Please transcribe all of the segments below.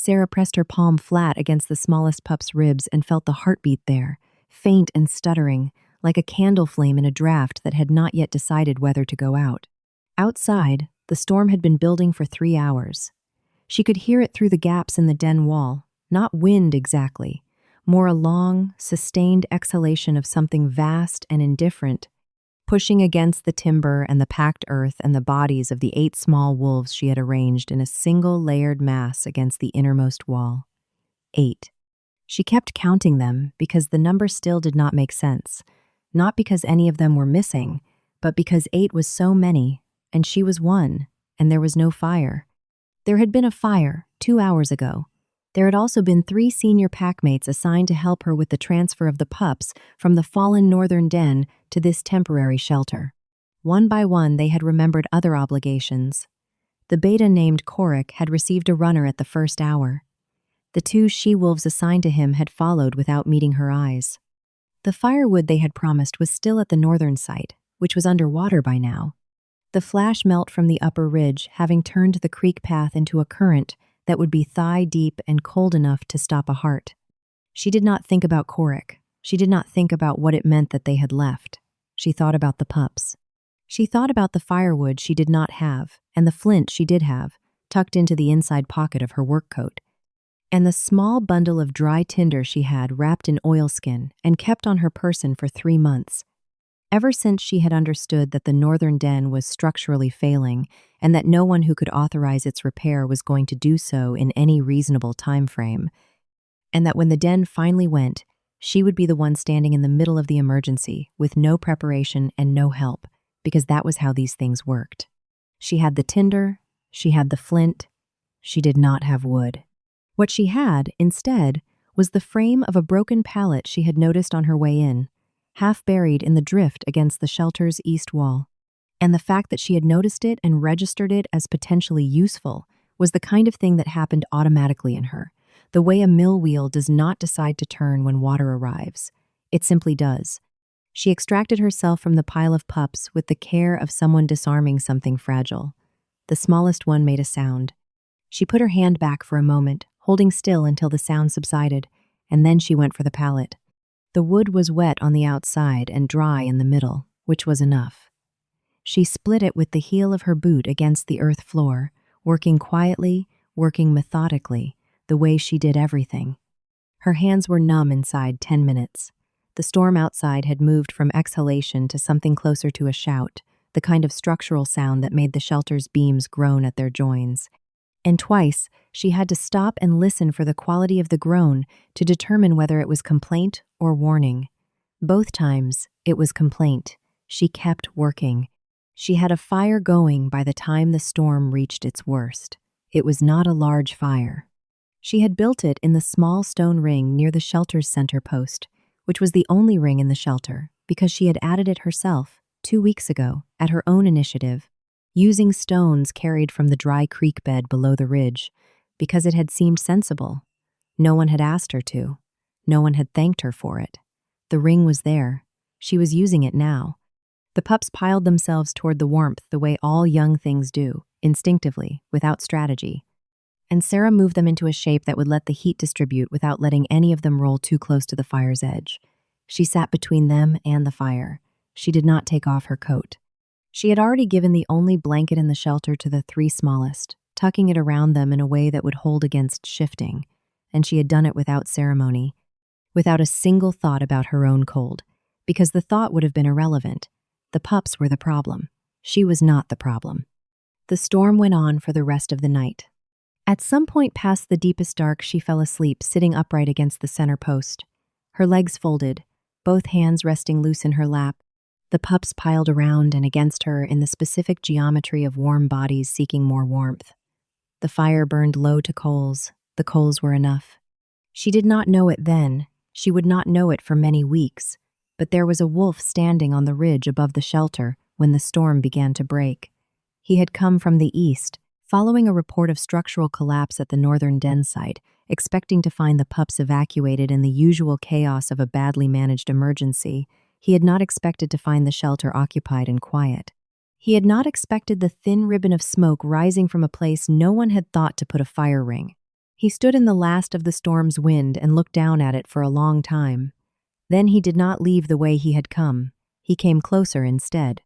Sarah pressed her palm flat against the smallest pup's ribs and felt the heartbeat there, faint and stuttering, like a candle flame in a draft that had not yet decided whether to go out. Outside, the storm had been building for 3 hours. She could hear it through the gaps in the den wall, not wind exactly, more a long, sustained exhalation of something vast and indifferent, pushing against the timber and the packed earth and the bodies of the 8 small wolves she had arranged in a single layered mass against the innermost wall. 8. She kept counting them because the number still did not make sense, not because any of them were missing, but because 8 was so many, and she was one, and there was no fire. There had been a fire 2 hours ago. There had also been 3 senior packmates assigned to help her with the transfer of the pups from the fallen northern den to this temporary shelter. One by one, they had remembered other obligations. The beta named Korik had received a runner at the first hour. The 2 she-wolves assigned to him had followed without meeting her eyes. The firewood they had promised was still at the northern site, which was underwater by now. The flash melt from the upper ridge having turned the creek path into a current that would be thigh-deep and cold enough to stop a heart. She did not think about Korik. She did not think about what it meant that they had left. She thought about the pups. She thought about the firewood she did not have, and the flint she did have, tucked into the inside pocket of her work coat, and the small bundle of dry tinder she had wrapped in oilskin and kept on her person for 3 months. Ever since she had understood that the northern den was structurally failing and that no one who could authorize its repair was going to do so in any reasonable time frame, and that when the den finally went, she would be the one standing in the middle of the emergency with no preparation and no help, because that was how these things worked. She had the tinder, she had the flint, she did not have wood. What she had, instead, was the frame of a broken pallet she had noticed on her way in, half buried in the drift against the shelter's east wall. And the fact that she had noticed it and registered it as potentially useful was the kind of thing that happened automatically in her, the way a mill wheel does not decide to turn when water arrives. It simply does. She extracted herself from the pile of pups with the care of someone disarming something fragile. The smallest one made a sound. She put her hand back for a moment, holding still until the sound subsided, and then she went for the pallet. The wood was wet on the outside and dry in the middle, which was enough. She split it with the heel of her boot against the earth floor, working quietly, working methodically, the way she did everything. Her hands were numb inside 10 minutes. The storm outside had moved from exhalation to something closer to a shout, the kind of structural sound that made the shelter's beams groan at their joins. And twice, she had to stop and listen for the quality of the groan to determine whether it was complaint or warning. Both times, it was complaint. She kept working. She had a fire going by the time the storm reached its worst. It was not a large fire. She had built it in the small stone ring near the shelter's center post, which was the only ring in the shelter because she had added it herself 2 weeks ago at her own initiative, using stones carried from the dry creek bed below the ridge, because it had seemed sensible. No one had asked her to. No one had thanked her for it. The ring was there. She was using it now. The pups piled themselves toward the warmth the way all young things do, instinctively, without strategy. And Sarah moved them into a shape that would let the heat distribute without letting any of them roll too close to the fire's edge. She sat between them and the fire. She did not take off her coat. She had already given the only blanket in the shelter to the 3 smallest, tucking it around them in a way that would hold against shifting, and she had done it without ceremony, without a single thought about her own cold, because the thought would have been irrelevant. The pups were the problem. She was not the problem. The storm went on for the rest of the night. At some point past the deepest dark, she fell asleep, sitting upright against the center post, her legs folded, both hands resting loose in her lap, the pups piled around and against her in the specific geometry of warm bodies seeking more warmth. The fire burned low to coals. The coals were enough. She did not know it then. She would not know it for many weeks. But there was a wolf standing on the ridge above the shelter when the storm began to break. He had come from the east, following a report of structural collapse at the northern den site, expecting to find the pups evacuated in the usual chaos of a badly managed emergency. He had not expected to find the shelter occupied and quiet. He had not expected the thin ribbon of smoke rising from a place no one had thought to put a fire ring. He stood in the last of the storm's wind and looked down at it for a long time. Then he did not leave the way he had come. He came closer instead.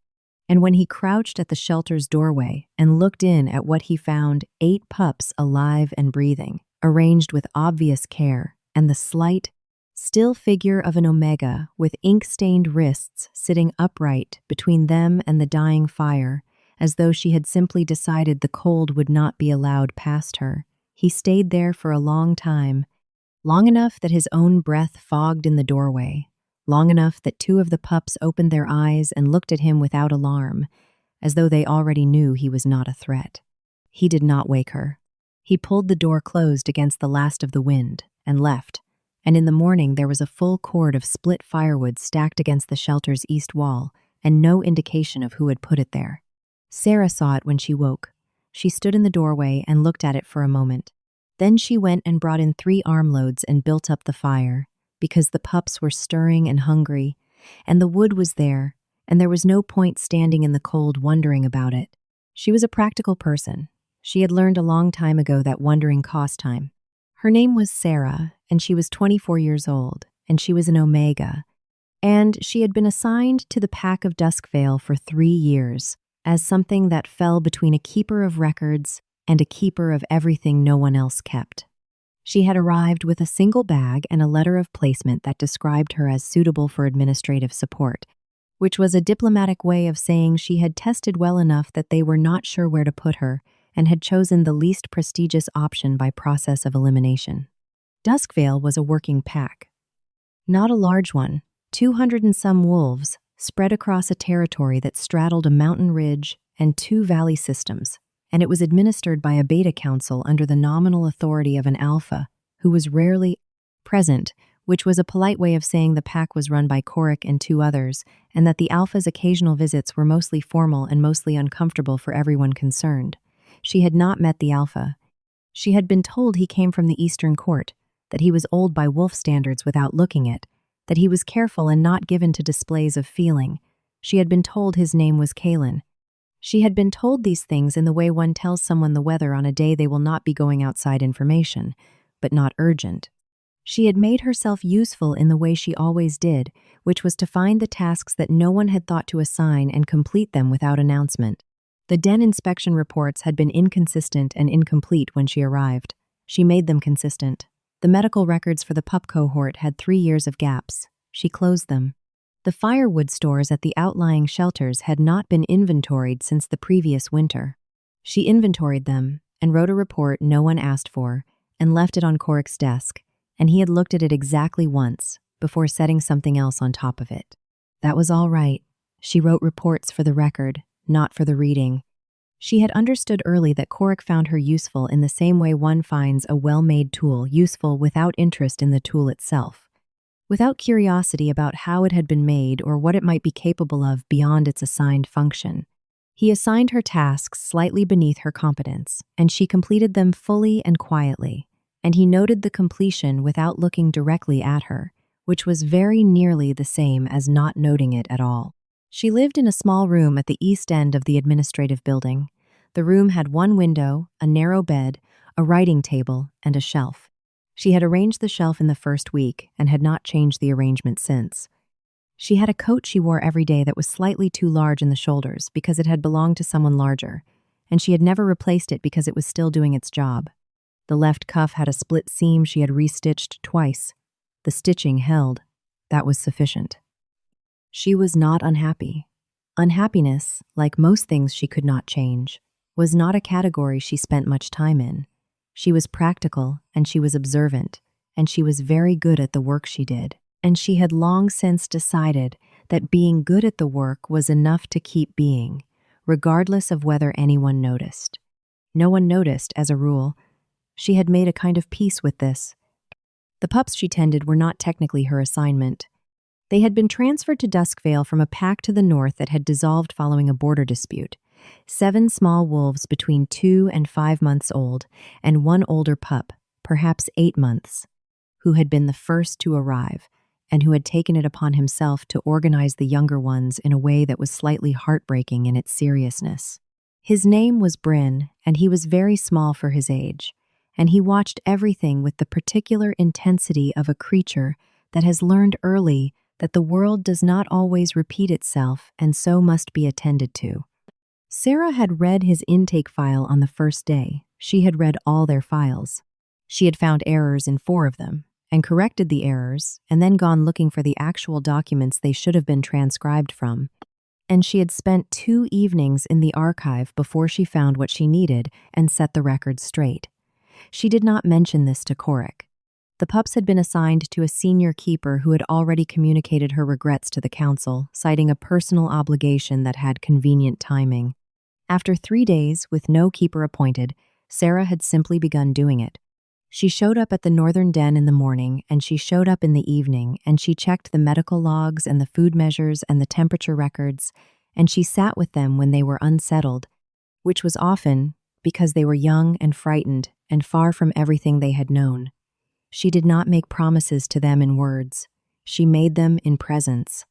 And when he crouched at the shelter's doorway and looked in at what he found, 8 pups alive and breathing, arranged with obvious care, and the slight, still figure of an omega with ink-stained wrists sitting upright between them and the dying fire, as though she had simply decided the cold would not be allowed past her. He stayed there for a long time, long enough that his own breath fogged in the doorway, long enough that 2 of the pups opened their eyes and looked at him without alarm, as though they already knew he was not a threat. He did not wake her. He pulled the door closed against the last of the wind and left, and in the morning there was a full cord of split firewood stacked against the shelter's east wall, and no indication of who had put it there. Sarah saw it when she woke. She stood in the doorway and looked at it for a moment. Then she went and brought in 3 armloads and built up the fire, because the pups were stirring and hungry, and the wood was there, and there was no point standing in the cold wondering about it. She was a practical person. She had learned a long time ago that wondering cost time. Her name was Sarah, and she was 24 years old, and she was an Omega, and she had been assigned to the Pack of Duskvale for 3 years, as something that fell between a keeper of records and a keeper of everything no one else kept. She had arrived with a single bag and a letter of placement that described her as suitable for administrative support, which was a diplomatic way of saying she had tested well enough that they were not sure where to put her and had chosen the least prestigious option by process of elimination. Duskvale was a working pack. Not a large one, 200 and some wolves, spread across a territory that straddled a mountain ridge and 2 valley systems, and it was administered by a beta council under the nominal authority of an alpha, who was rarely present, which was a polite way of saying the pack was run by Korik and 2 others, and that the alpha's occasional visits were mostly formal and mostly uncomfortable for everyone concerned. She had not met the alpha. She had been told he came from the Eastern Court, that he was old by wolf standards without looking it, that he was careful and not given to displays of feeling. She had been told his name was Kalen. She had been told these things in the way one tells someone the weather on a day they will not be going outside information, but not urgent. She had made herself useful in the way she always did, which was to find the tasks that no one had thought to assign and complete them without announcement. The den inspection reports had been inconsistent and incomplete when she arrived. She made them consistent. The medical records for the pup cohort had 3 years of gaps. She closed them. The firewood stores at the outlying shelters had not been inventoried since the previous winter. She inventoried them and wrote a report no one asked for and left it on Korik's desk, and he had looked at it exactly once before setting something else on top of it. That was all right. She wrote reports for the record, not for the reading. She had understood early that Korik found her useful in the same way one finds a well-made tool useful without interest in the tool itself, without curiosity about how it had been made or what it might be capable of beyond its assigned function. He assigned her tasks slightly beneath her competence, and she completed them fully and quietly, and he noted the completion without looking directly at her, which was very nearly the same as not noting it at all. She lived in a small room at the east end of the administrative building. The room had 1 window, a narrow bed, a writing table, and a shelf. She had arranged the shelf in the first week and had not changed the arrangement since. She had a coat she wore every day that was slightly too large in the shoulders because it had belonged to someone larger, and she had never replaced it because it was still doing its job. The left cuff had a split seam she had restitched twice. The stitching held. That was sufficient. She was not unhappy. Unhappiness, like most things she could not change, was not a category she spent much time in. She was practical, and she was observant, and she was very good at the work she did, and she had long since decided that being good at the work was enough to keep being, regardless of whether anyone noticed. No one noticed, as a rule. She had made a kind of peace with this. The pups she tended were not technically her assignment. They had been transferred to Duskvale from a pack to the north that had dissolved following a border dispute. 7 small wolves between 2 and 5 months old, and 1 older pup, perhaps 8 months, who had been the first to arrive, and who had taken it upon himself to organize the younger ones in a way that was slightly heartbreaking in its seriousness. His name was Bryn, and he was very small for his age, and he watched everything with the particular intensity of a creature that has learned early that the world does not always repeat itself and so must be attended to. Sarah had read his intake file on the first day. She had read all their files. She had found errors in 4 of them, and corrected the errors, and then gone looking for the actual documents they should have been transcribed from. And she had spent 2 evenings in the archive before she found what she needed and set the records straight. She did not mention this to Korik. The pups had been assigned to a senior keeper who had already communicated her regrets to the council, citing a personal obligation that had convenient timing. After 3 days, with no keeper appointed, Sarah had simply begun doing it. She showed up at the northern den in the morning, and she showed up in the evening, and she checked the medical logs and the food measures and the temperature records, and she sat with them when they were unsettled, which was often because they were young and frightened and far from everything they had known. She did not make promises to them in words. She made them in presence.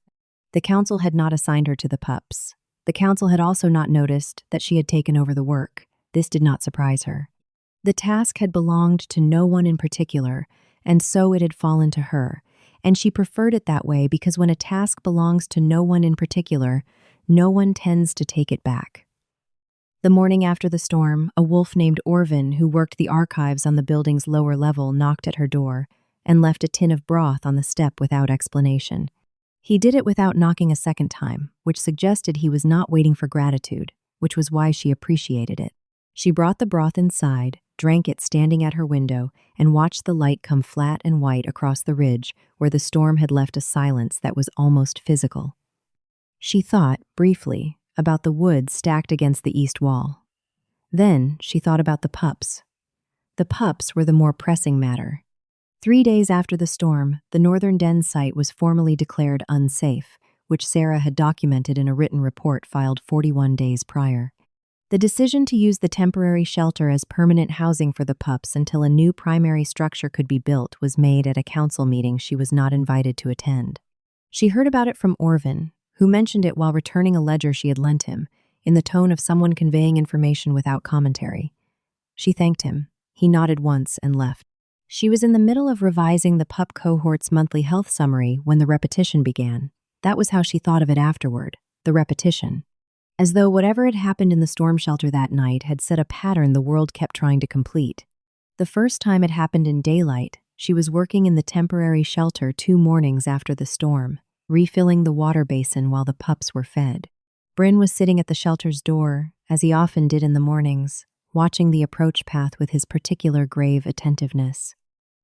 The council had not assigned her to the pups. The council had also not noticed that she had taken over the work. This did not surprise her. The task had belonged to no one in particular, and so it had fallen to her, and she preferred it that way because when a task belongs to no one in particular, no one tends to take it back. The morning after the storm, a wolf named Orvin, who worked the archives on the building's lower level, knocked at her door and left a tin of broth on the step without explanation. He did it without knocking a second time, which suggested he was not waiting for gratitude, which was why she appreciated it. She brought the broth inside, drank it standing at her window, and watched the light come flat and white across the ridge where the storm had left a silence that was almost physical. She thought, briefly, about the wood stacked against the east wall. Then she thought about the pups. The pups were the more pressing matter. 3 days after the storm, the northern den site was formally declared unsafe, which Sarah had documented in a written report filed 41 days prior. The decision to use the temporary shelter as permanent housing for the pups until a new primary structure could be built was made at a council meeting she was not invited to attend. She heard about it from Orvin, who mentioned it while returning a ledger she had lent him, in the tone of someone conveying information without commentary. She thanked him. He nodded once and left. She was in the middle of revising the pup cohort's monthly health summary when the repetition began. That was how she thought of it afterward, the repetition. As though whatever had happened in the storm shelter that night had set a pattern the world kept trying to complete. The first time it happened in daylight, she was working in the temporary shelter 2 mornings after the storm, refilling the water basin while the pups were fed. Bryn was sitting at the shelter's door, as he often did in the mornings, watching the approach path with his particular grave attentiveness.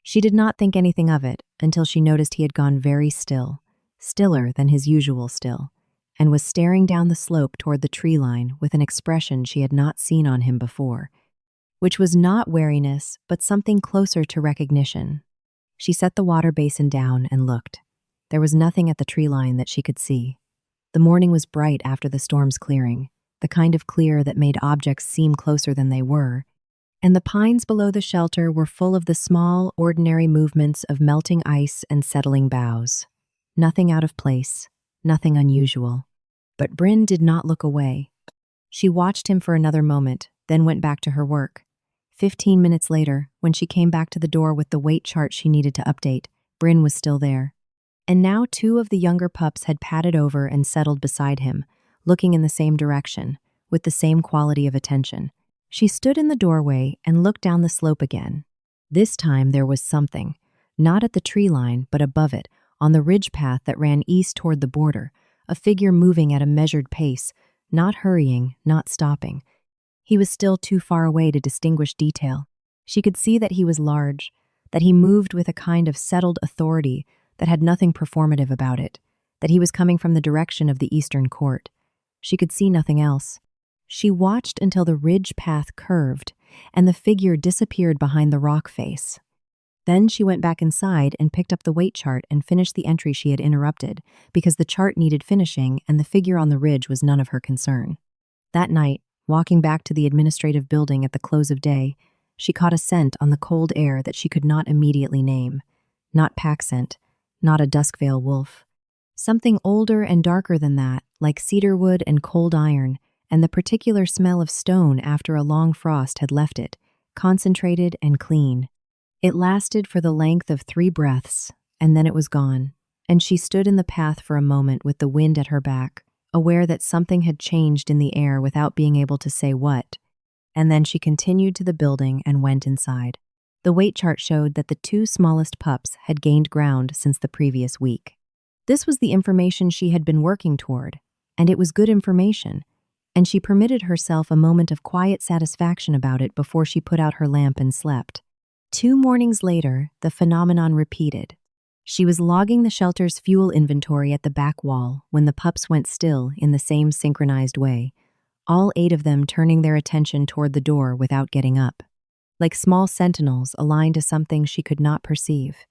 She did not think anything of it until she noticed he had gone very still, stiller than his usual still, and was staring down the slope toward the tree line with an expression she had not seen on him before, which was not wariness, but something closer to recognition. She set the water basin down and looked. There was nothing at the tree line that she could see. The morning was bright after the storm's clearing, the kind of clear that made objects seem closer than they were, and the pines below the shelter were full of the small, ordinary movements of melting ice and settling boughs. Nothing out of place, nothing unusual. But Bryn did not look away. She watched him for another moment, then went back to her work. 15 minutes later, when she came back to the door with the weight chart she needed to update, Bryn was still there. And now 2 of the younger pups had padded over and settled beside him, looking in the same direction, with the same quality of attention. She stood in the doorway and looked down the slope again. This time there was something, not at the tree line, but above it, on the ridge path that ran east toward the border, a figure moving at a measured pace, not hurrying, not stopping. He was still too far away to distinguish detail. She could see that he was large, that he moved with a kind of settled authority that had nothing performative about it, that he was coming from the direction of the eastern court. She could see nothing else. She watched until the ridge path curved and the figure disappeared behind the rock face. Then she went back inside and picked up the weight chart and finished the entry she had interrupted, because the chart needed finishing and the figure on the ridge was none of her concern. That night, walking back to the administrative building at the close of day, she caught a scent on the cold air that she could not immediately name. Not pack scent, not a Duskvale wolf. Something older and darker than that, like cedarwood and cold iron, and the particular smell of stone after a long frost had left it, concentrated and clean. It lasted for the length of 3 breaths, and then it was gone, and she stood in the path for a moment with the wind at her back, aware that something had changed in the air without being able to say what. And then she continued to the building and went inside. The weight chart showed that the 2 smallest pups had gained ground since the previous week. This was the information she had been working toward, and it was good information, and she permitted herself a moment of quiet satisfaction about it before she put out her lamp and slept. 2 mornings later, the phenomenon repeated. She was logging the shelter's fuel inventory at the back wall when the pups went still in the same synchronized way, all 8 of them turning their attention toward the door without getting up, like small sentinels aligned to something she could not perceive.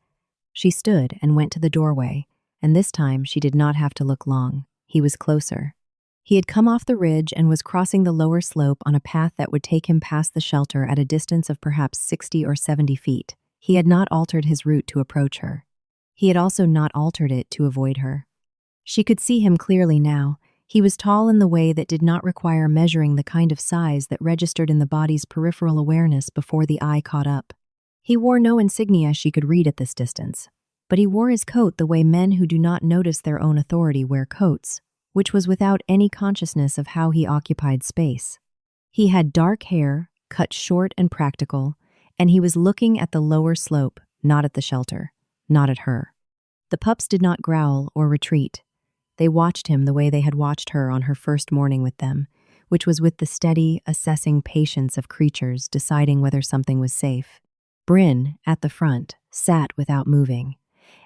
She stood and went to the doorway, and this time she did not have to look long. He was closer. He had come off the ridge and was crossing the lower slope on a path that would take him past the shelter at a distance of perhaps 60 or 70 feet. He had not altered his route to approach her. He had also not altered it to avoid her. She could see him clearly now. He was tall in the way that did not require measuring the kind of size that registered in the body's peripheral awareness before the eye caught up. He wore no insignia she could read at this distance, but he wore his coat the way men who do not notice their own authority wear coats, which was without any consciousness of how he occupied space. He had dark hair, cut short and practical, and he was looking at the lower slope, not at the shelter, not at her. The pups did not growl or retreat. They watched him the way they had watched her on her first morning with them, which was with the steady, assessing patience of creatures deciding whether something was safe. Bryn, at the front, sat without moving,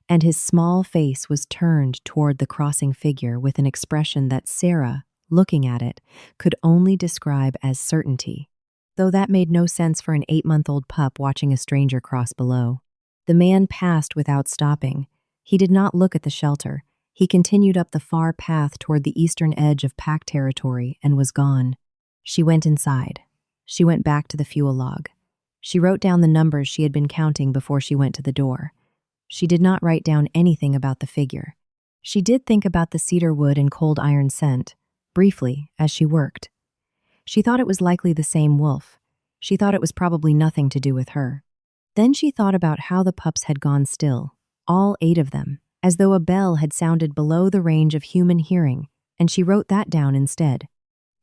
and his small face was turned toward the crossing figure with an expression that Sarah, looking at it, could only describe as certainty, though that made no sense for an 8-month-old pup watching a stranger cross below. The man passed without stopping. He did not look at the shelter. He continued up the far path toward the eastern edge of pack territory and was gone. She went inside. She went back to the fuel log. She wrote down the numbers she had been counting before she went to the door. She did not write down anything about the figure. She did think about the cedar wood and cold iron scent, briefly, as she worked. She thought it was likely the same wolf. She thought it was probably nothing to do with her. Then she thought about how the pups had gone still, all 8 of them, as though a bell had sounded below the range of human hearing, and she wrote that down instead.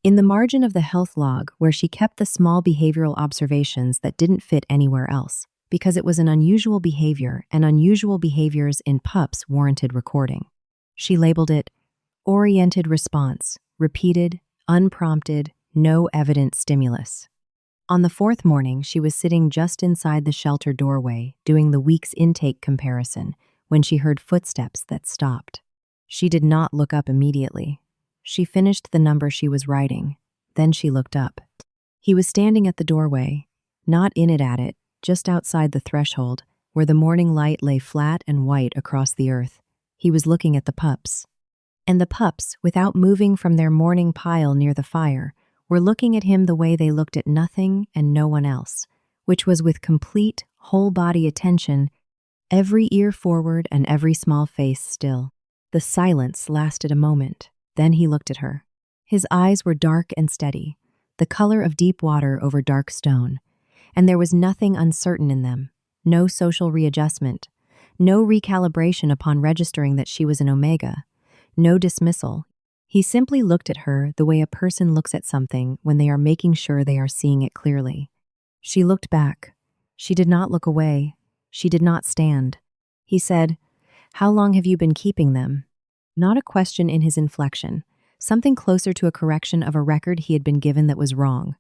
In the margin of the health log, where she kept the small behavioral observations that didn't fit anywhere else, because it was an unusual behavior, and unusual behaviors in pups warranted recording. She labeled it Oriented Response, Repeated, Unprompted, No Evident Stimulus. On the 4th morning, she was sitting just inside the shelter doorway, doing the week's intake comparison, when she heard footsteps that stopped. She did not look up immediately. She finished the number she was writing. Then she looked up. He was standing at the doorway, not in it at it, just outside the threshold, where the morning light lay flat and white across the earth. He was looking at the pups. And the pups, without moving from their morning pile near the fire, were looking at him the way they looked at nothing and no one else, which was with complete, whole-body attention, every ear forward and every small face still. The silence lasted a moment. Then he looked at her. His eyes were dark and steady, the color of deep water over dark stone, and there was nothing uncertain in them, no social readjustment, no recalibration upon registering that she was an omega, no dismissal. He simply looked at her the way a person looks at something when they are making sure they are seeing it clearly. She looked back. She did not look away. She did not stand. He said, "How long have you been keeping them?" Not a question in his inflection, something closer to a correction of a record he had been given that was wrong.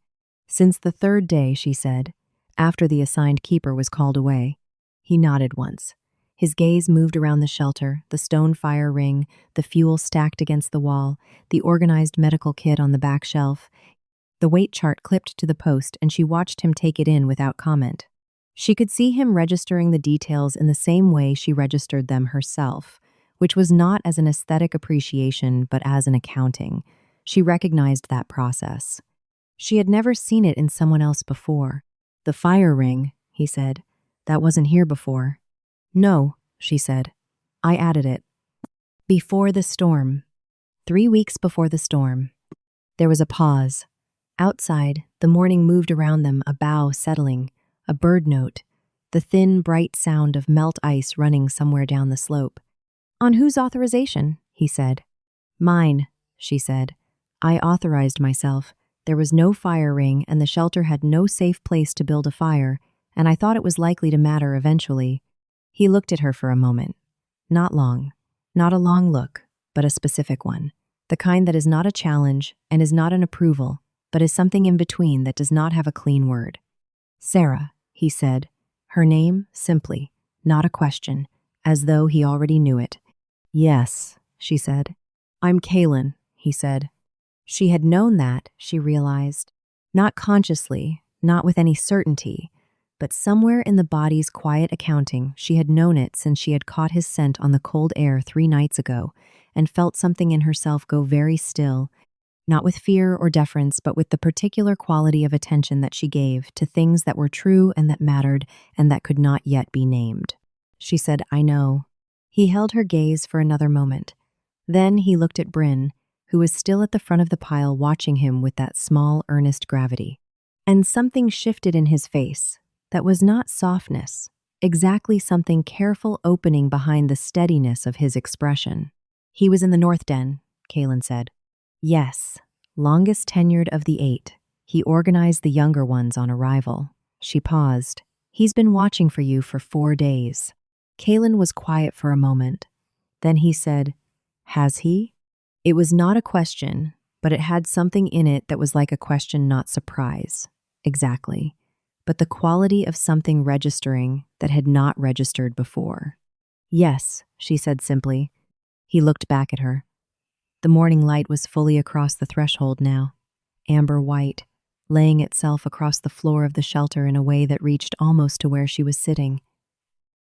"Since the 3rd day," she said, after the assigned keeper was called away. He nodded once. His gaze moved around the shelter, the stone fire ring, the fuel stacked against the wall, the organized medical kit on the back shelf. The weight chart clipped to the post, and she watched him take it in without comment. She could see him registering the details in the same way she registered them herself, which was not as an aesthetic appreciation but as an accounting. She recognized that process. She had never seen it in someone else before. "The fire ring," he said. "That wasn't here before." "No," she said. "I added it." Before the storm. 3 weeks before the storm. There was a pause. Outside, The morning moved around them, a bough settling, a bird note, the thin, bright sound of melt ice running somewhere down the slope. "On whose authorization?" he said. "Mine," she said. "I authorized myself. There was no fire ring, and the shelter had no safe place to build a fire, and I thought it was likely to matter eventually." He looked at her for a moment. Not long. Not a long look, but a specific one. The kind that is not a challenge and is not an approval, but is something in between that does not have a clean word. "Sarah," he said. Her name, simply, not a question, as though he already knew it. "Yes," she said. "I'm Kaylin," he said. She had known that, she realized. Not consciously, not with any certainty, but somewhere in the body's quiet accounting, she had known it since she had caught his scent on the cold air 3 nights ago, and felt something in herself go very still, not with fear or deference, but with the particular quality of attention that she gave to things that were true and that mattered and that could not yet be named. She said, "I know." He held her gaze for another moment. Then he looked at Bryn, who was still at the front of the pile watching him with that small, earnest gravity. And something shifted in his face that was not softness, exactly something careful opening behind the steadiness of his expression. "He was in the North Den," Kaylin said. "Yes, longest tenured of the 8. He organized the younger ones on arrival." She paused. "He's been watching for you for 4 days." Kaylin was quiet for a moment. Then he said, "Has he?" It was not a question, but it had something in it that was like a question, not surprise. Exactly. But the quality of something registering that had not registered before. "Yes," she said simply. He looked back at her. The morning light was fully across the threshold now, amber white, laying itself across the floor of the shelter in a way that reached almost to where she was sitting.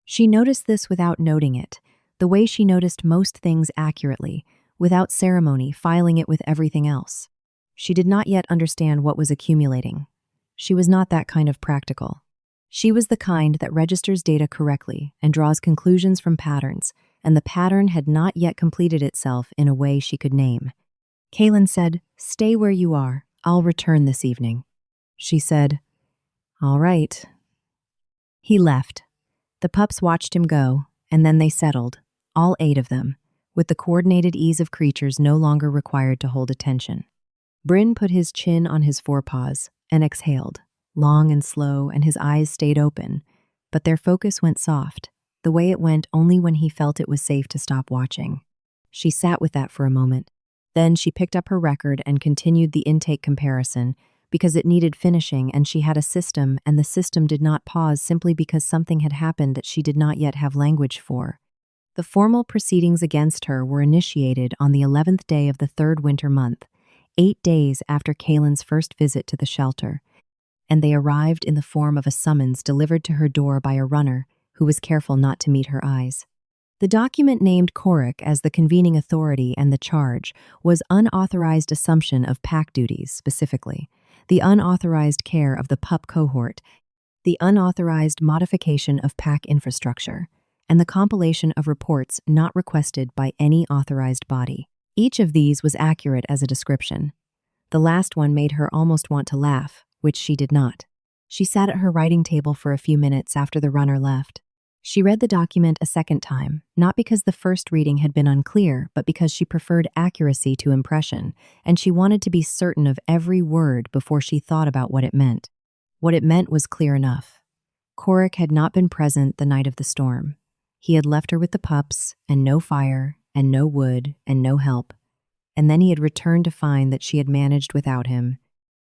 She noticed this without noting it, the way she noticed most things accurately, without ceremony, filing it with everything else. She did not yet understand what was accumulating. She was not that kind of practical. She was the kind that registers data correctly and draws conclusions from patterns, and the pattern had not yet completed itself in a way she could name. Kaylin said, "Stay where you are. I'll return this evening." She said, "All right." He left. The pups watched him go, and then they settled, all 8 of them, with the coordinated ease of creatures no longer required to hold attention. Bryn put his chin on his forepaws and exhaled, long and slow, and his eyes stayed open, but their focus went soft, the way it went only when he felt it was safe to stop watching. She sat with that for a moment. Then she picked up her record and continued the intake comparison because it needed finishing and she had a system, and the system did not pause simply because something had happened that she did not yet have language for. The formal proceedings against her were initiated on the 11th day of the 3rd winter month, 8 days after Kaylin's first visit to the shelter, and they arrived in the form of a summons delivered to her door by a runner who was careful not to meet her eyes. The document named Korik as the convening authority, and the charge was unauthorized assumption of pack duties, specifically the unauthorized care of the pup cohort, the unauthorized modification of pack infrastructure, and the compilation of reports not requested by any authorized body. Each of these was accurate as a description. The last one made her almost want to laugh, which she did not. She sat at her writing table for a few minutes after the runner left. She read the document a second time, not because the first reading had been unclear, but because she preferred accuracy to impression, and she wanted to be certain of every word before she thought about what it meant. What it meant was clear enough. Korik had not been present the night of the storm. He had left her with the pups, and no fire, and no wood, and no help. And then he had returned to find that she had managed without him.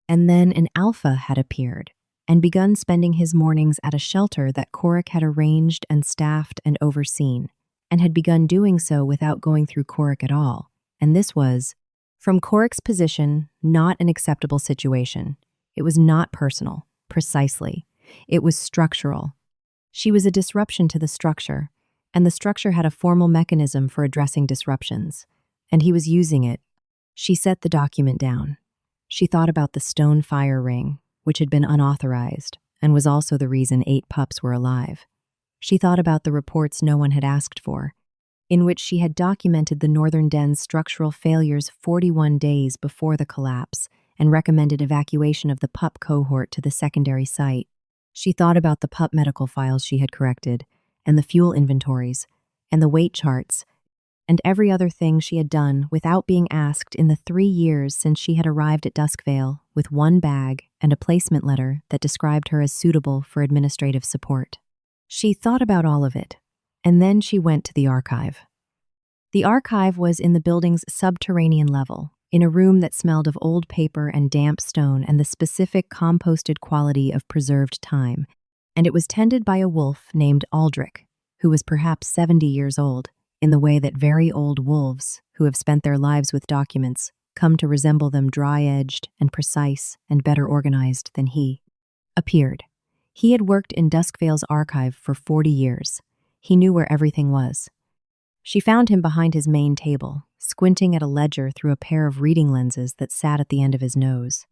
And then an alpha had appeared, and begun spending his mornings at a shelter that Korik had arranged and staffed and overseen, and had begun doing so without going through Korik at all. And this was, from Korik's position, not an acceptable situation. It was not personal, precisely. It was structural. She was a disruption to the structure, and the structure had a formal mechanism for addressing disruptions, and he was using it. She set the document down. She thought about the stone fire ring, which had been unauthorized, and was also the reason 8 pups were alive. She thought about the reports no one had asked for, in which she had documented the Northern Den's structural failures 41 days before the collapse, and recommended evacuation of the pup cohort to the secondary site. She thought about the pup medical files she had corrected, and the fuel inventories, and the weight charts, and every other thing she had done without being asked in the 3 years since she had arrived at Duskvale with one bag and a placement letter that described her as suitable for administrative support. She thought about all of it, and then she went to the archive. The archive was in the building's subterranean level, in a room that smelled of old paper and damp stone and the specific composted quality of preserved time, and it was tended by a wolf named Aldrich, who was perhaps 70 years old, in the way that very old wolves, who have spent their lives with documents, come to resemble them dry-edged and precise and better organized than he, appeared. He had worked in Duskvale's archive for 40 years. He knew where everything was. She found him behind his main table, squinting at a ledger through a pair of reading lenses that sat at the end of his nose.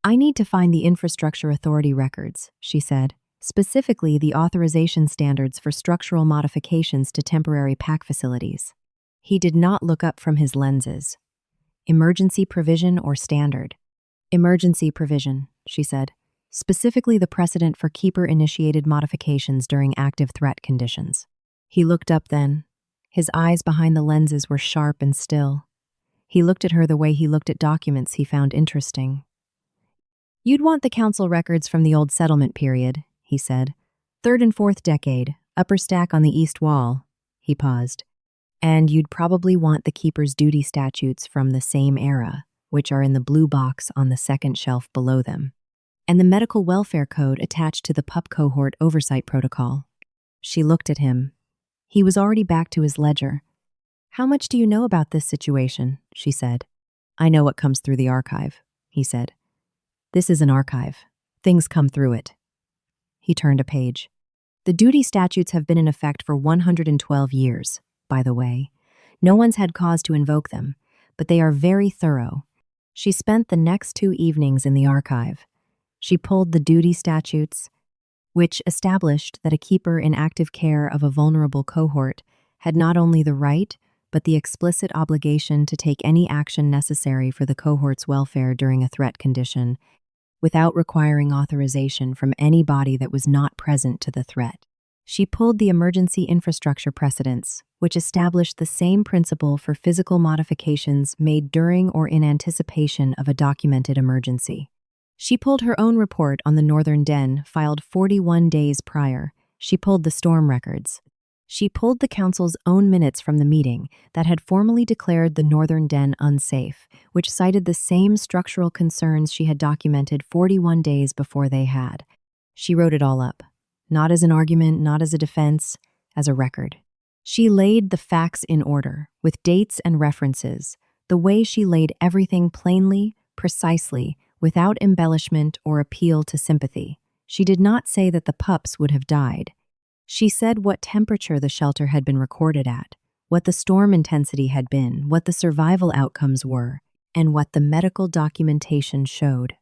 "I need to find the Infrastructure Authority records," she said, "specifically the authorization standards for structural modifications to temporary PAC facilities." He did not look up from his lenses. "Emergency provision or standard?" "Emergency provision," she said, "specifically the precedent for keeper-initiated modifications during active threat conditions." He looked up then. His eyes behind the lenses were sharp and still. He looked at her the way he looked at documents he found interesting. "You'd want the council records from the old settlement period," he said. "Third and fourth decade, upper stack on the east wall." He paused. "And you'd probably want the keeper's duty statutes from the same era, which are in the blue box on the second shelf below them, and the medical welfare code attached to the pup cohort oversight protocol." She looked at him. He was already back to his ledger. "How much do you know about this situation?" she said. "I know what comes through the archive," he said. "This is an archive. Things come through it." He turned a page. "The duty statutes have been in effect for 112 years, by the way. No one's had cause to invoke them, but they are very thorough." She spent the next 2 evenings in the archive. She pulled the duty statutes, which established that a keeper in active care of a vulnerable cohort had not only the right, but the explicit obligation to take any action necessary for the cohort's welfare during a threat condition, without requiring authorization from any body that was not present to the threat. She pulled the emergency infrastructure precedents, which established the same principle for physical modifications made during or in anticipation of a documented emergency. She pulled her own report on the Northern Den, filed 41 days prior. She pulled the storm records. She pulled the council's own minutes from the meeting that had formally declared the Northern Den unsafe, which cited the same structural concerns she had documented 41 days before they had. She wrote it all up, not as an argument, not as a defense, as a record. She laid the facts in order, with dates and references, the way she laid everything plainly, precisely, without embellishment or appeal to sympathy. She did not say that the pups would have died. She said what temperature the shelter had been recorded at, what the storm intensity had been, what the survival outcomes were, and what the medical documentation showed.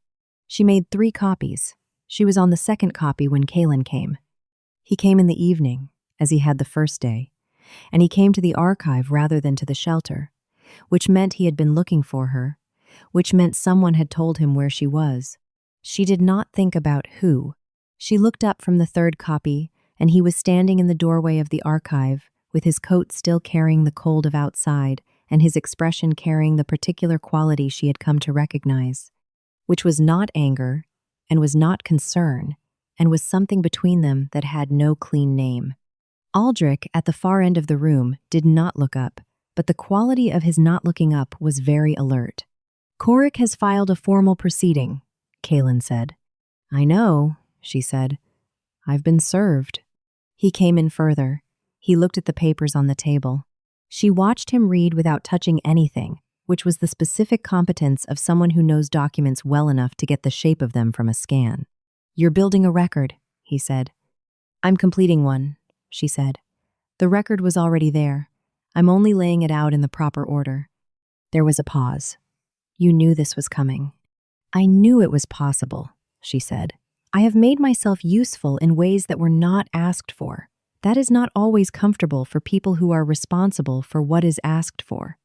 She made 3 copies. She was on the second copy when Kalen came. He came in the evening, as he had the first day, and he came to the archive rather than to the shelter, which meant he had been looking for her, which meant someone had told him where she was. She did not think about who. She looked up from the third copy, and he was standing in the doorway of the archive, with his coat still carrying the cold of outside, and his expression carrying the particular quality she had come to recognize, which was not anger, and was not concern, and was something between them that had no clean name. Aldrich, at the far end of the room, did not look up, but the quality of his not looking up was very alert. "Korik has filed a formal proceeding," Kalen said. "I know," she said. "I've been served." He came in further. He looked at the papers on the table. She watched him read without touching anything, which was the specific competence of someone who knows documents well enough to get the shape of them from a scan. "You're building a record," he said. "I'm completing one," she said. "The record was already there. I'm only laying it out in the proper order." There was a pause. "You knew this was coming." "I knew it was possible," she said. "I have made myself useful in ways that were not asked for. That is not always comfortable for people who are responsible for what is asked for."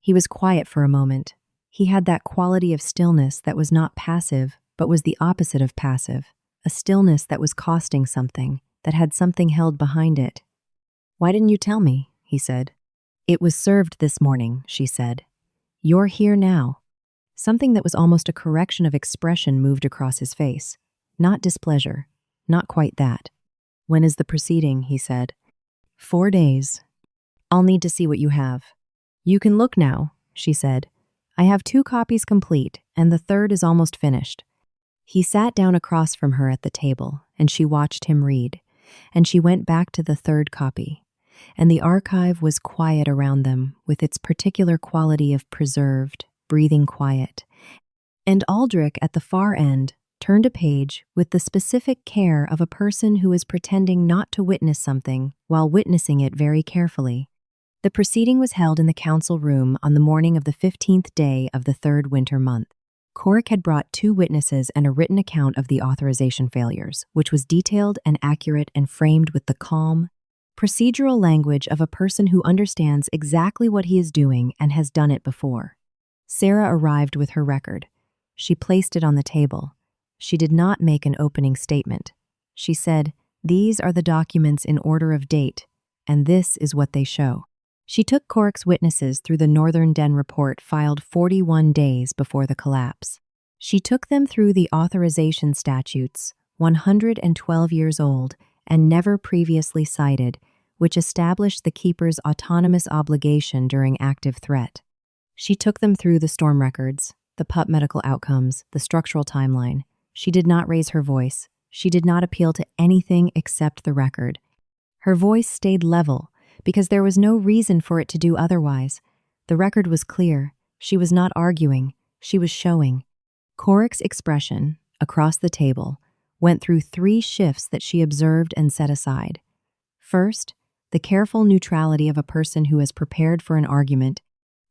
He was quiet for a moment. He had that quality of stillness that was not passive, but was the opposite of passive, a stillness that was costing something, that had something held behind it. "Why didn't you tell me?" he said. "It was served this morning," she said. "You're here now." Something that was almost a correction of expression moved across his face. Not displeasure, not quite that. "When is the proceeding?" he said. 4 days. "I'll need to see what you have." "You can look now," she said. "I have 2 copies complete, and the third is almost finished." He sat down across from her at the table, and she watched him read, and she went back to the third copy. And the archive was quiet around them, with its particular quality of preserved, breathing quiet. And Aldrich, at the far end, turned a page with the specific care of a person who is pretending not to witness something while witnessing it very carefully. The proceeding was held in the council room on the morning of the 15th day of the 3rd winter month. Corrick had brought 2 witnesses and a written account of the authorization failures, which was detailed and accurate and framed with the calm, procedural language of a person who understands exactly what he is doing and has done it before. Sarah arrived with her record. She placed it on the table. She did not make an opening statement. She said, "These are the documents in order of date, and this is what they show." She took Corrick's witnesses through the Northern Den report filed 41 days before the collapse. She took them through the authorization statutes, 112 years old and never previously cited, which established the keeper's autonomous obligation during active threat. She took them through the storm records, the pup medical outcomes, the structural timeline. She did not raise her voice. She did not appeal to anything except the record. Her voice stayed level, because there was no reason for it to do otherwise. The record was clear. She was not arguing. She was showing. Corrick's expression, across the table, went through 3 shifts that she observed and set aside. First, the careful neutrality of a person who has prepared for an argument,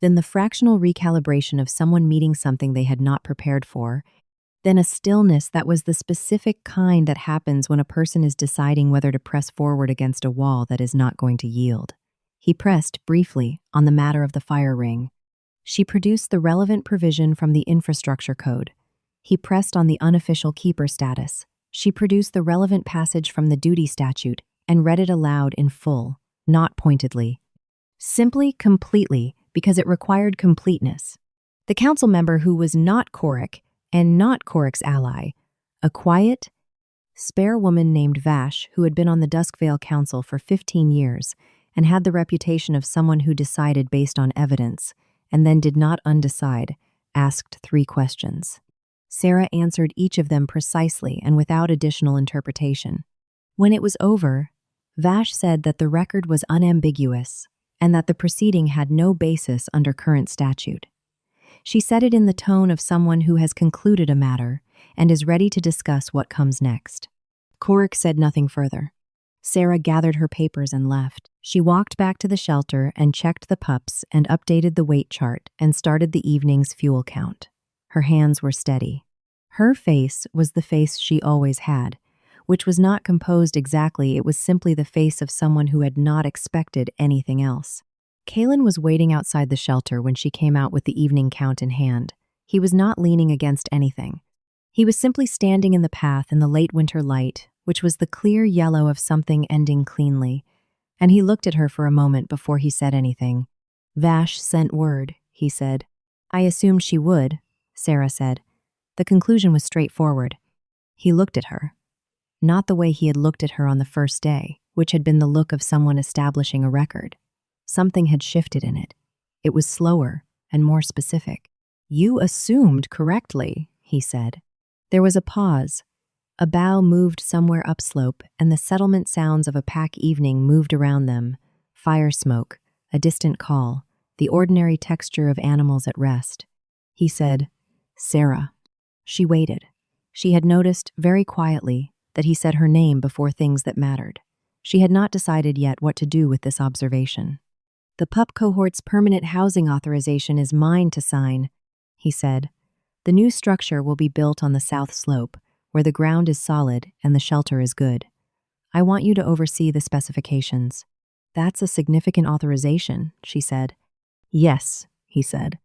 then the fractional recalibration of someone meeting something they had not prepared for, then a stillness that was the specific kind that happens when a person is deciding whether to press forward against a wall that is not going to yield. He pressed, briefly, on the matter of the fire ring. She produced the relevant provision from the infrastructure code. He pressed on the unofficial keeper status. She produced the relevant passage from the duty statute and read it aloud in full, not pointedly. Simply, completely, because it required completeness. The council member who was not Corrick, and not Corrick's ally, a quiet, spare woman named Vash who had been on the Duskvale Council for 15 years and had the reputation of someone who decided based on evidence and then did not undecide, asked 3 questions. Sarah answered each of them precisely and without additional interpretation. When it was over, Vash said that the record was unambiguous and that the proceeding had no basis under current statute. She said it in the tone of someone who has concluded a matter and is ready to discuss what comes next. Corrick said nothing further. Sarah gathered her papers and left. She walked back to the shelter and checked the pups and updated the weight chart and started the evening's fuel count. Her hands were steady. Her face was the face she always had, which was not composed exactly. It was simply the face of someone who had not expected anything else. Kalen was waiting outside the shelter when she came out with the evening count in hand. He was not leaning against anything. He was simply standing in the path in the late winter light, which was the clear yellow of something ending cleanly, and he looked at her for a moment before he said anything. "Vash sent word," he said. "I assumed she would," Sarah said. The conclusion was straightforward. He looked at her. Not the way he had looked at her on the first day, which had been the look of someone establishing a record. Something had shifted in it. It was slower and more specific. "You assumed correctly," he said. There was a pause. A bough moved somewhere upslope, and the settlement sounds of a pack evening moved around them. Fire smoke, a distant call, the ordinary texture of animals at rest. He said, "Sarah." She waited. She had noticed, very quietly, that he said her name before things that mattered. She had not decided yet what to do with this observation. "The pup cohort's permanent housing authorization is mine to sign," he said. "The new structure will be built on the south slope, where the ground is solid and the shelter is good. I want you to oversee the specifications." "That's a significant authorization," she said. "Yes," he said.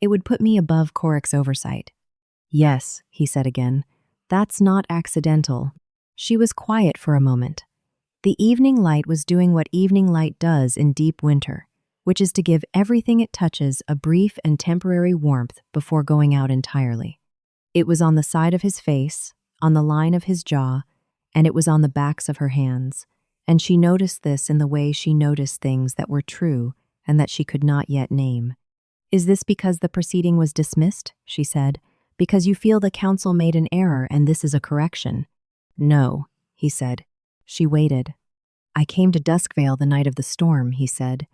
It would put me above Coric's oversight. Yes, he said again. That's not accidental. She was quiet for a moment. The evening light was doing what evening light does in deep winter, which is to give everything it touches a brief and temporary warmth before going out entirely. It was on the side of his face, on the line of his jaw, and it was on the backs of her hands, and she noticed this in the way she noticed things that were true and that she could not yet name. Is this because the proceeding was dismissed? She said. Because you feel the council made an error and this is a correction? No, he said. She waited. I came to Duskvale the night of the storm, he said.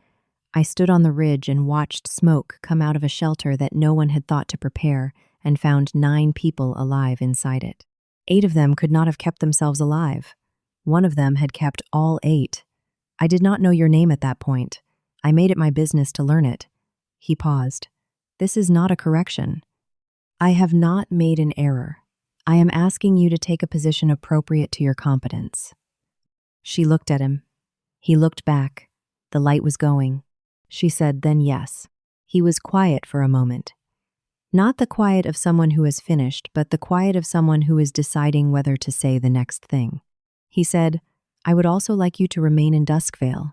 I stood on the ridge and watched smoke come out of a shelter that no one had thought to prepare and found 9 people alive inside it. 8 of them could not have kept themselves alive. One of them had kept all 8. I did not know your name at that point. I made it my business to learn it. He paused. This is not a correction. I have not made an error. I am asking you to take a position appropriate to your competence. She looked at him. He looked back. The light was going. She said, then yes. He was quiet for a moment. Not the quiet of someone who has finished, but the quiet of someone who is deciding whether to say the next thing. He said, I would also like you to remain in Duskvale.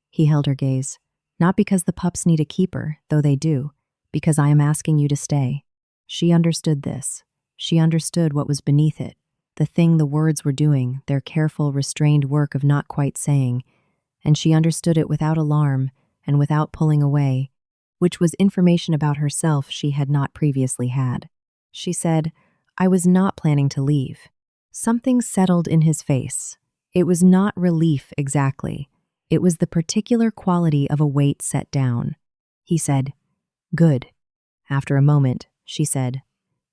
He held her gaze. Not because the pups need a keeper, though they do, because I am asking you to stay. She understood this. She understood what was beneath it, the thing the words were doing, their careful, restrained work of not quite saying, and she understood it without alarm and without pulling away, which was information about herself she had not previously had. She said, I was not planning to leave. Something settled in his face. It was not relief exactly. It was the particular quality of a weight set down. He said, Good. After a moment, she said,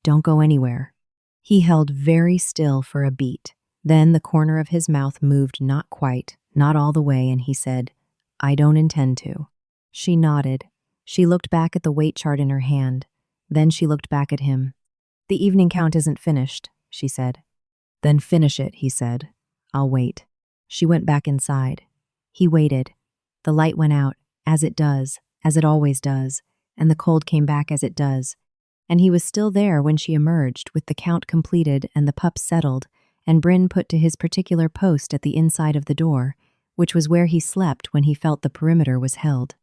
Don't go anywhere. He held very still for a beat. Then the corner of his mouth moved not quite, not all the way, and he said, I don't intend to. She nodded. She looked back at the weight chart in her hand. Then she looked back at him. The evening count isn't finished, she said. Then finish it, he said. I'll wait. She went back inside. He waited. The light went out, as it does, as it always does, and the cold came back as it does. And he was still there when she emerged, with the count completed and the pups settled, and Bryn put to his particular post at the inside of the door, which was where he slept when he felt the perimeter was held.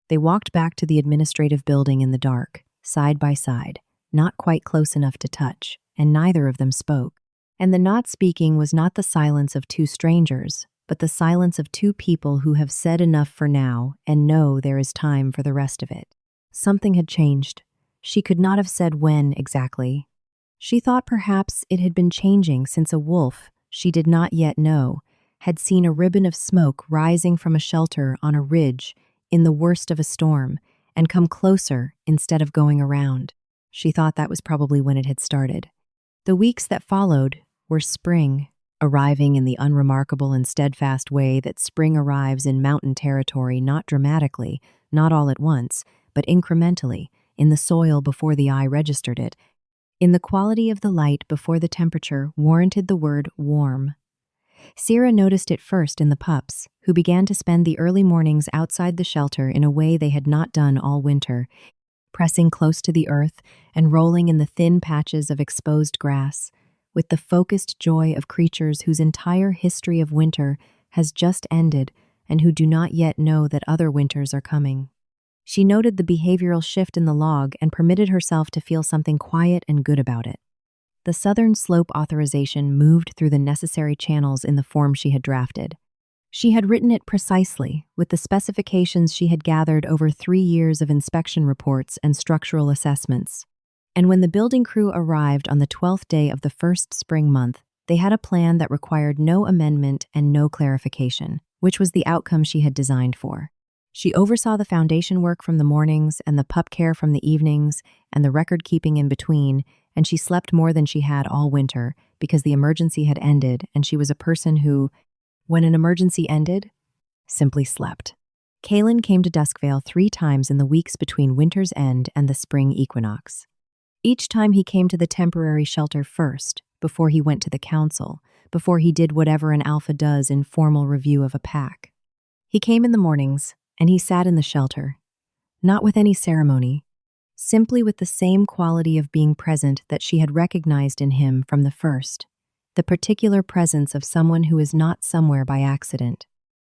They walked back to the administrative building in the dark, side by side, not quite close enough to touch, and neither of them spoke. And the not speaking was not the silence of 2 strangers, but the silence of 2 people who have said enough for now and know there is time for the rest of it. Something had changed. She could not have said when exactly. She thought perhaps it had been changing since a wolf, she did not yet know, had seen a ribbon of smoke rising from a shelter on a ridge in the worst of a storm and come closer instead of going around. She thought that was probably when it had started. The weeks that followed were spring, arriving in the unremarkable and steadfast way that spring arrives in mountain territory, not dramatically, not all at once, but incrementally, in the soil before the eye registered it, in the quality of the light before the temperature warranted the word warm. Sierra noticed it first in the pups, who began to spend the early mornings outside the shelter in a way they had not done all winter, pressing close to the earth and rolling in the thin patches of exposed grass, with the focused joy of creatures whose entire history of winter has just ended and who do not yet know that other winters are coming. She noted the behavioral shift in the log and permitted herself to feel something quiet and good about it. The southern slope authorization moved through the necessary channels in the form she had drafted. She had written it precisely, with the specifications she had gathered over 3 years of inspection reports and structural assessments. And when the building crew arrived on the 12th day of the first spring month, they had a plan that required no amendment and no clarification, which was the outcome she had designed for. She oversaw the foundation work from the mornings and the pup care from the evenings and the record-keeping in between, and she slept more than she had all winter because the emergency had ended and she was a person who, when an emergency ended, simply slept. Kalen came to Duskvale 3 times in the weeks between winter's end and the spring equinox. Each time he came to the temporary shelter first, before he went to the council, before he did whatever an alpha does in formal review of a pack. He came in the mornings, and he sat in the shelter, not with any ceremony. simply with the same quality of being present that she had recognized in him from the first, the particular presence of someone who is not somewhere by accident.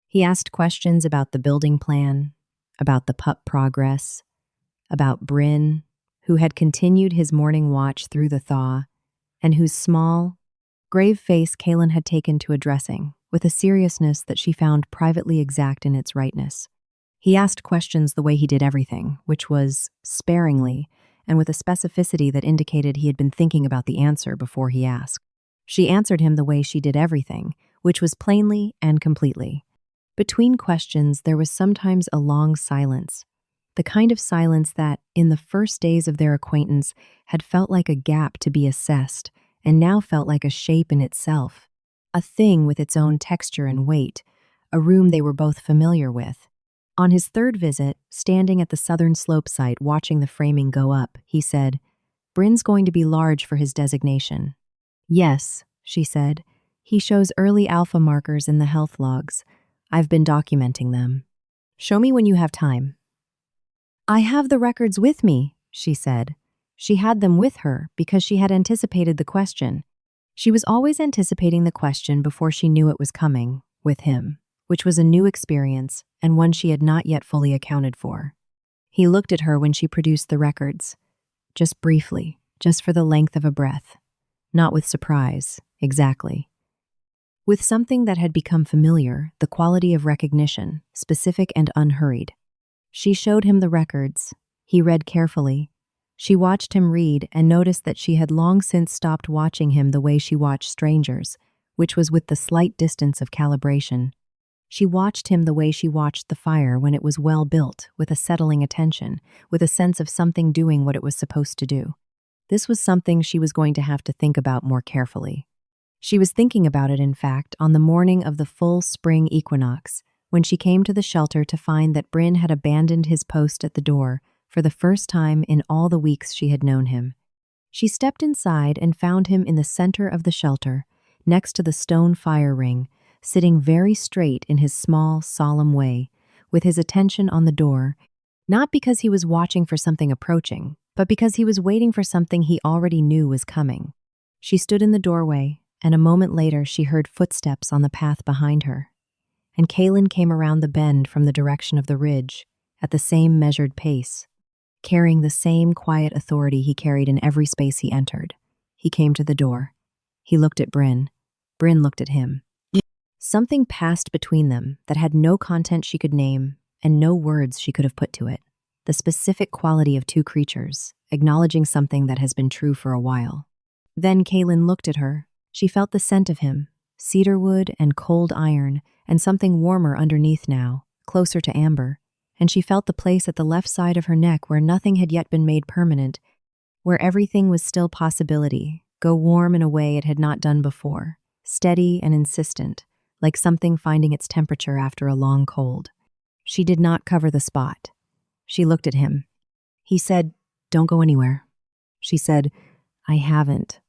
He asked questions about the building plan, about the pup progress, about Bryn, who had continued his morning watch through the thaw, and whose small, grave face Kaelin had taken to addressing, with a seriousness that she found privately exact in its rightness. He asked questions the way he did everything, which was sparingly, and with a specificity that indicated he had been thinking about the answer before he asked. She answered him the way she did everything, which was plainly and completely. Between questions, there was sometimes a long silence, the kind of silence that, in the first days of their acquaintance, had felt like a gap to be assessed, and now felt like a shape in itself, a thing with its own texture and weight, a room they were both familiar with. On his third visit, standing at the southern slope site watching the framing go up, he said, "Bryn's going to be large for his designation." "Yes," she said. "He shows early alpha markers in the health logs. I've been documenting them. Show me when you have time." "I have the records with me," she said. She had them with her because she had anticipated the question. She was always anticipating the question before she knew it was coming, with him, which was a new experience and one she had not yet fully accounted for. He looked at her when she produced the records, just briefly, just for the length of a breath. Not with surprise, exactly. With something that had become familiar, the quality of recognition, specific and unhurried. She showed him the records. He read carefully. She watched him read and noticed that she had long since stopped watching him the way she watched strangers, which was with the slight distance of calibration. She watched him the way she watched the fire when it was well built, with a settling attention, with a sense of something doing what it was supposed to do. This was something she was going to have to think about more carefully. She was thinking about it, in fact, on the morning of the full spring equinox, when she came to the shelter to find that Bryn had abandoned his post at the door for the first time in all the weeks she had known him. She stepped inside and found him in the center of the shelter, next to the stone fire ring, sitting very straight in his small, solemn way, with his attention on the door, not because he was watching for something approaching, but because he was waiting for something he already knew was coming. She stood in the doorway, and a moment later she heard footsteps on the path behind her. And Kaelin came around the bend from the direction of the ridge, at the same measured pace, carrying the same quiet authority he carried in every space he entered. He came to the door. He looked at Bryn. Bryn looked at him. Something passed between them that had no content she could name and no words she could have put to it. The specific quality of two creatures, acknowledging something that has been true for a while. Then Kaelin looked at her. She felt the scent of him, cedarwood and cold iron, and something warmer underneath now, closer to amber. And she felt the place at the left side of her neck where nothing had yet been made permanent, where everything was still possibility, go warm in a way it had not done before, steady and insistent, like something finding its temperature after a long cold. She did not cover the spot. She looked at him. He said, "Don't go anywhere." She said, "I haven't."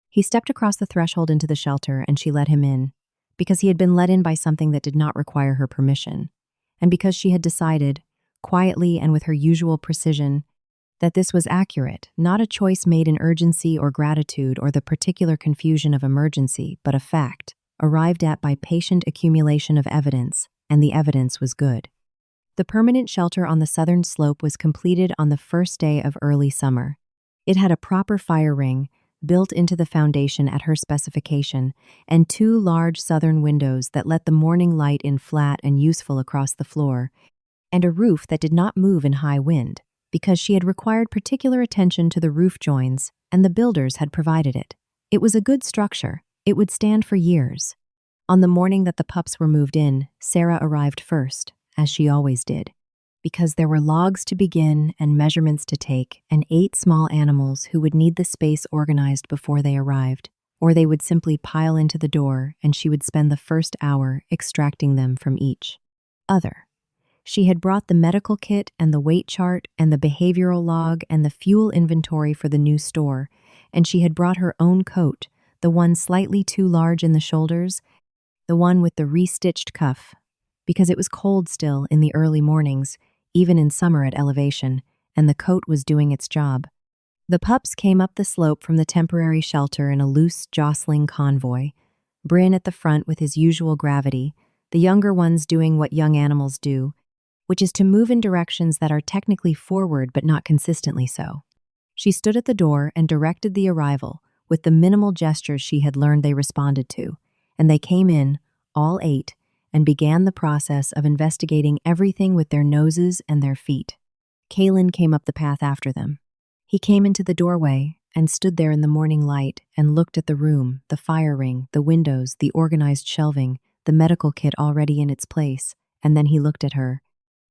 He stepped across the threshold into the shelter and she let him in, because he had been let in by something that did not require her permission, and because she had decided, quietly and with her usual precision, that this was accurate, not a choice made in urgency or gratitude or the particular confusion of emergency, but a fact, arrived at by patient accumulation of evidence, and the evidence was good. The permanent shelter on the southern slope was completed on the first day of early summer. It had a proper fire ring, built into the foundation at her specification, and two large southern windows that let the morning light in flat and useful across the floor, and a roof that did not move in high wind, because she had required particular attention to the roof joins, and the builders had provided it. It was a good structure. It would stand for years. On the morning that the pups were moved in, Sarah arrived first, as she always did, because there were logs to begin and measurements to take, and 8 small animals who would need the space organized before they arrived, or they would simply pile into the door and she would spend the first hour extracting them from each other. She had brought the medical kit and the weight chart and the behavioral log and the fuel inventory for the new store, and she had brought her own coat, the one slightly too large in the shoulders, the one with the restitched cuff, because it was cold still in the early mornings, even in summer at elevation, and the coat was doing its job. The pups came up the slope from the temporary shelter in a loose, jostling convoy, Bryn at the front with his usual gravity, the younger ones doing what young animals do, which is to move in directions that are technically forward but not consistently so. She stood at the door and directed the arrival with the minimal gestures she had learned they responded to, and they came in, all 8, and began the process of investigating everything with their noses and their feet. Kalen came up the path after them. He came into the doorway and stood there in the morning light and looked at the room, the fire ring, the windows, the organized shelving, the medical kit already in its place, and then he looked at her.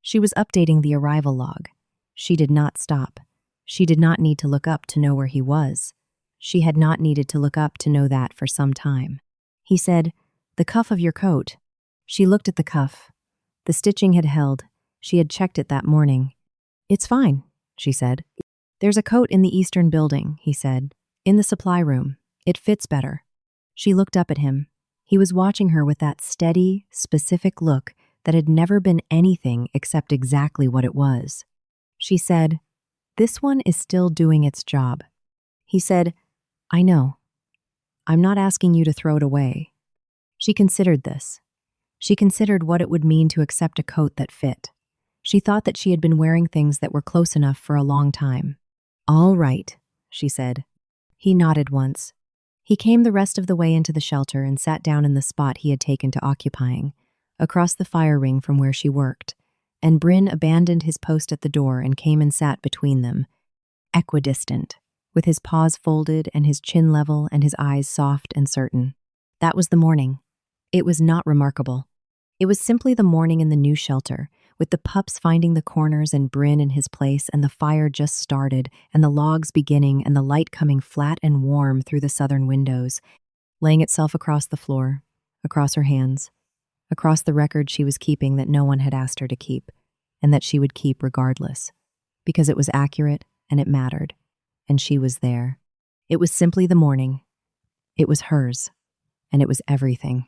She was updating the arrival log. She did not stop. She did not need to look up to know where he was. She had not needed to look up to know that for some time. He said, "The cuff of your coat." She looked at the cuff. The stitching had held. She had checked it that morning. "It's fine," she said. "There's a coat in the eastern building," he said. "In the supply room. It fits better." She looked up at him. He was watching her with that steady, specific look that had never been anything except exactly what it was. She said, "This one is still doing its job." He said, "I know. I'm not asking you to throw it away." She considered this. She considered what it would mean to accept a coat that fit. She thought that she had been wearing things that were close enough for a long time. "All right," she said. He nodded once. He came the rest of the way into the shelter and sat down in the spot he had taken to occupying, across the fire ring from where she worked, and Bryn abandoned his post at the door and came and sat between them, equidistant, with his paws folded and his chin level and his eyes soft and certain. That was the morning. It was not remarkable. It was simply the morning in the new shelter, with the pups finding the corners and Bryn in his place and the fire just started and the logs beginning and the light coming flat and warm through the southern windows, laying itself across the floor, across her hands, across the record she was keeping that no one had asked her to keep, and that she would keep regardless, because it was accurate and it mattered, and she was there. It was simply the morning. It was hers, and it was everything.